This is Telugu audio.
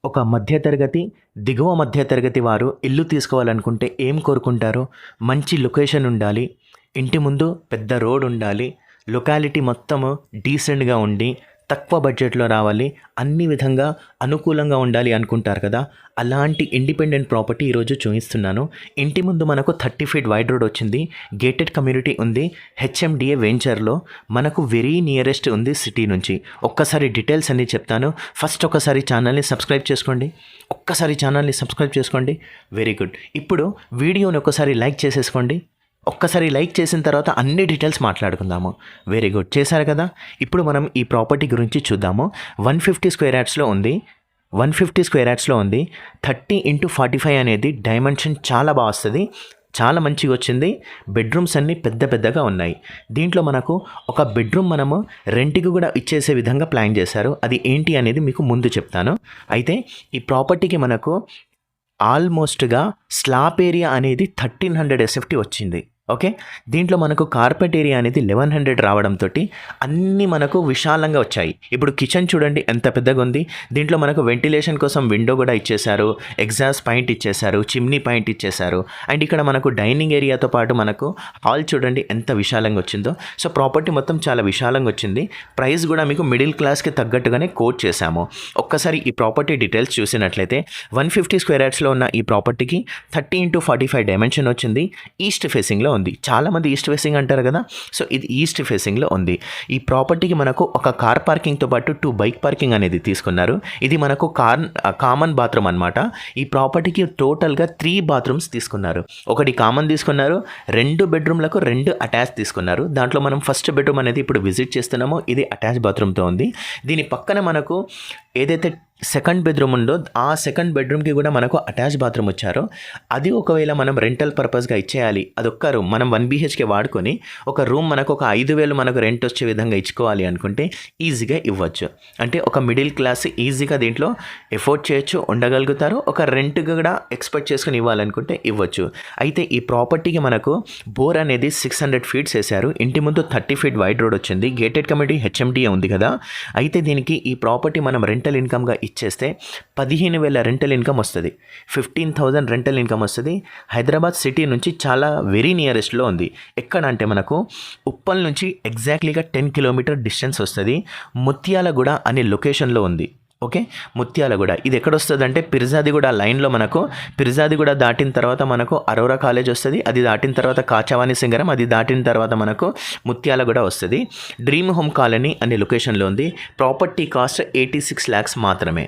ఒక మధ్యతరగతి, దిగువ మధ్యతరగతి వారు ఇల్లు తీసుకోవాలనుకుంటే ఏం కోరుకుంటారు? మంచి లొకేషన్ ఉండాలి, ఇంటి ముందు పెద్ద రోడ్ ఉండాలి, లొకాలిటీ మొత్తము డీసెంట్గా ఉండి తక్కువ బడ్జెట్లో రావాలి, అన్ని విధంగా అనుకూలంగా ఉండాలి అనుకుంటారు కదా. అలాంటి ఇండిపెండెంట్ ప్రాపర్టీ ఈరోజు చూపిస్తున్నాను. ఇంటి ముందు మనకు 30 ఫీట్ వైడ్ రోడ్ వచ్చింది, గేటెడ్ కమ్యూనిటీ ఉంది, హెచ్ఎండిఏ వెంచర్లో మనకు వెరీ నియరెస్ట్ ఉంది సిటీ నుంచి. ఒక్కసారి డీటెయిల్స్ అన్నీ చెప్తాను. ఫస్ట్ ఒకసారి ఛానల్ని సబ్స్క్రైబ్ చేసుకోండి. Very good. ఇప్పుడు వీడియోని ఒకసారి లైక్ చేసేసుకోండి. ఒక్కసారి లైక్ చేసిన తర్వాత అన్ని డీటెయిల్స్ మాట్లాడుకుందాము. వెరీ గుడ్, చేశారు కదా. ఇప్పుడు మనం ఈ ప్రాపర్టీ గురించి చూద్దాము. 150 స్క్వేర్ యార్డ్స్లో ఉంది. 30x45 అనేది డైమెన్షన్ చాలా బాగా వస్తుంది, చాలా మంచిగా వచ్చింది. బెడ్రూమ్స్ అన్నీ పెద్దగా ఉన్నాయి. దీంట్లో మనకు ఒక బెడ్రూమ్ మనము రెంట్కి కూడా ఇచ్చేసే విధంగా ప్లాన్ చేశారు. అది ఏంటి అనేది మీకు ముందు చెప్తాను. అయితే ఈ ప్రాపర్టీకి మనకు ఆల్మోస్ట్గా స్లాబ్ ఏరియా అనేది 1300 SFT వచ్చింది. ఓకే, దీంట్లో మనకు కార్పెట్ ఏరియా అనేది 1100 రావడంతో అన్నీ మనకు విశాలంగా వచ్చాయి. ఇప్పుడు కిచెన్ చూడండి ఎంత పెద్దగా ఉంది. దీంట్లో మనకు వెంటిలేషన్ కోసం విండో కూడా ఇచ్చేశారు, ఎగ్జాస్ట్ పాయింట్ ఇచ్చేశారు, చిమ్నీ పాయింట్ ఇచ్చేశారు. అండ్ ఇక్కడ మనకు డైనింగ్ ఏరియాతో పాటు మనకు హాల్ చూడండి ఎంత విశాలంగా వచ్చిందో. సో ప్రాపర్టీ మొత్తం చాలా విశాలంగా వచ్చింది. ప్రైస్ కూడా మీకు మిడిల్ క్లాస్కి తగ్గట్టుగానే కోట్ చేశాము. ఒక్కసారి ఈ ప్రాపర్టీ డీటెయిల్స్ చూసినట్లయితే 150 స్క్వేర్ యార్డ్స్లో ఉన్న ఈ ప్రాపర్టీకి 30x45 డైమెన్షన్ వచ్చింది. ఈస్ట్ ఫేసింగ్లో ఉంది. చాలామంది ఈస్ట్ ఫేసింగ్ అంటారు కదా, సో ఇది ఈస్ట్ ఫేసింగ్లో ఉంది. ఈ ప్రాపర్టీకి మనకు ఒక కార్ పార్కింగ్తో పాటు 2 బైక్ పార్కింగ్ అనేది తీసుకున్నారు. ఇది మనకు కామన్ బాత్రూమ్ అనమాట. ఈ ప్రాపర్టీకి టోటల్గా 3 బాత్రూమ్స్ తీసుకున్నారు. ఒకటి కామన్ తీసుకున్నారు, 2 బెడ్రూమ్లకు 2 అటాచ్ తీసుకున్నారు. దాంట్లో మనం ఫస్ట్ బెడ్రూమ్ అనేది ఇప్పుడు విజిట్ చేస్తున్నామో ఇది అటాచ్ బాత్రూమ్తో ఉంది. దీని పక్కన మనకు ఏదైతే సెకండ్ బెడ్రూమ్ ఉందో ఆ సెకండ్ బెడ్రూమ్కి కూడా మనకు అటాచ్ బాత్రూమ్ వచ్చారో అది ఒకవేళ మనం రెంటల్ పర్పస్గా ఇచ్చేయాలి, అదొక్క రూమ్ మనం 1 BHK వాడుకొని ఒక రూమ్ మనకు ఒక 5,000 మనకు రెంట్ వచ్చే విధంగా ఇచ్చుకోవాలి అనుకుంటే ఈజీగా ఇవ్వచ్చు. అంటే ఒక మిడిల్ క్లాస్ ఈజీగా దీంట్లో ఎఫోర్డ్ చేయొచ్చు, ఉండగలుగుతారు. ఒక రెంట్ కూడా ఎక్స్పెక్ట్ చేసుకుని ఇవ్వాలనుకుంటే ఇవ్వచ్చు. అయితే ఈ ప్రాపర్టీకి మనకు బోర్ అనేది 600 ఫీట్స్ వేశారు. ఇంటి ముందు 30 ఫీట్ వైడ్ రోడ్ వచ్చింది. గేటెడ్ కమ్యూనిటీ హెచ్ఎండిఏ ఉంది కదా. అయితే దీనికి ఈ ప్రాపర్టీ మనం రెంటల్ ఇన్కమ్గా ఇచ్చేస్తే 15,000 రెంటల్ ఇన్కమ్ వస్తుంది, 15,000 రెంటల్ ఇన్కమ్ వస్తుంది. హైదరాబాద్ సిటీ నుంచి చాలా వెరీ నియరెస్ట్లో ఉంది. ఎక్కడ అంటే మనకు ఉప్పల్ నుంచి ఎగ్జాక్ట్లీగా 10 కిలోమీటర్ డిస్టెన్స్ వస్తుంది. ముత్యాలగూడ అనే లొకేషన్లో ఉంది. ఓకే, ముత్యాలగూడ ఇది ఎక్కడ వస్తుంది అంటే పిర్జాదిగూడ లైన్లో మనకు పిర్జాదిగూడ దాటిన తర్వాత మనకు అరోరా కాలేజ్ వస్తుంది. అది దాటిన తర్వాత కాచవాణి సింగరం, అది దాటిన తర్వాత మనకు ముత్యాలగూడ వస్తుంది. డ్రీమ్ హోమ్ కాలనీ అనే లొకేషన్లో ఉంది. ప్రాపర్టీ కాస్ట్ 86 lakhs మాత్రమే.